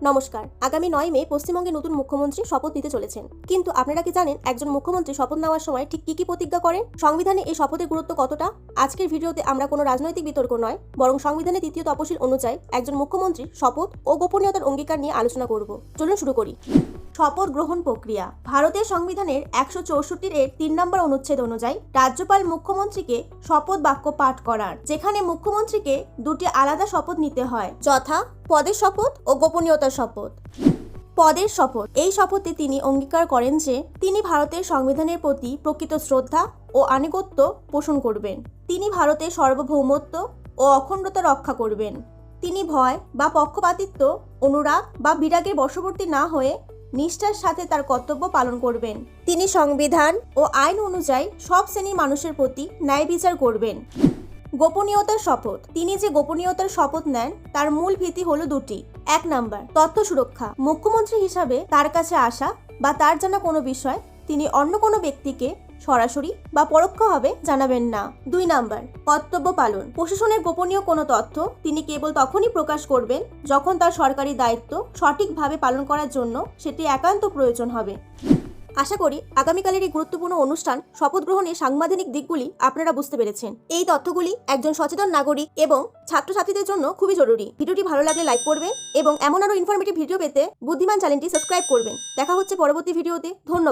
নমস্কার। আগামী 9 মে পশ্চিমবঙ্গে নতুন মুখ্যমন্ত্রী শপথ নিতে চলেছেন। কিন্তু আপনারা কি জানেন একজন মুখ্যমন্ত্রী শপথ নেওয়ার সময় ঠিক কি প্রতিজ্ঞা করেন? সংবিধানে এই শপথের গুরুত্ব কতটা? আজকের ভিডিওতে আমরা কোনো রাজনৈতিক বিতর্ক নয়, বরং সংবিধানের ৩য় তফসিল অনুযায়ী একজন মুখ্যমন্ত্রীর শপথ ও গোপনীয়তার অঙ্গীকার নিয়ে আলোচনা করব। চলুন শুরু করি। শপথ গ্রহণ প্রক্রিয়া। ভারতের সংবিধানের ১৬৪ এর ৩ নম্বর অনুচ্ছেদ অনুযায়ী রাজ্যপাল মুখ্যমন্ত্রীকে শপথ বাক্য পাঠ করার, যেখানে মুখ্যমন্ত্রীকে দুটি আলাদা শপথ নিতে হয়, যথা পদের শপথ ও গোপনীয়তার শপথ। পদের শপথ। এই শপথে তিনি অঙ্গীকার করেন যে তিনি ভারতের সংবিধানের প্রতি প্রকৃত শ্রদ্ধা ও আনুগত্য পোষণ করবেন। তিনি ভারতের সার্বভৌমত্ব ও অখণ্ডতা রক্ষা করবেন। তিনি ভয় বা পক্ষপাতিত্ব, অনুরাগ বা বিরাগের বশবর্তী না হয়ে নিষ্ঠার সাথে তার কর্তব্য পালন করবেন। তিনি সংবিধান ও আইন অনুযায়ী সব শ্রেণীর মানুষের প্রতি ন্যায় বিচার করবেন। গোপনীয়তার শপথ। তিনি যে গোপনীয়তার শপথ নেন তার মূল ভিত্তি হলো দুটি। 1 নাম্বার, তথ্য সুরক্ষা। মুখ্যমন্ত্রী হিসাবে তার কাছে আসা বা তার জানা কোনো বিষয় তিনি অন্য কোনো ব্যক্তিকে সরাসরি বা পরোক্ষভাবে জানাবেন না। 2 নাম্বার, কর্তব্য পালন। প্রশাসনের গোপনীয় কোনো তথ্য তিনি কেবল তখনই প্রকাশ করবেন যখন তার সরকারি দায়িত্ব সঠিকভাবে পালন করার জন্য সেটি একান্ত প্রয়োজন হবে। আশা করি আগামীকালের এই গুরুত্বপূর্ণ অনুষ্ঠান শপথ গ্রহণের সাংবিধানিক দিকগুলি আপনারা বুঝতে পেরেছেন। এই তথ্যগুলি একজন সচেতন নাগরিক এবং ছাত্রছাত্রীদের জন্য খুবই জরুরি। ভিডিওটি ভালো লাগলে লাইক করবেন এবং এমন আরও ইনফরমেটিভ ভিডিও পেতে বুদ্ধিমান চ্যানেলটি সাবস্ক্রাইব করবেন। দেখা হচ্ছে পরবর্তী ভিডিওতে। ধন্যবাদ।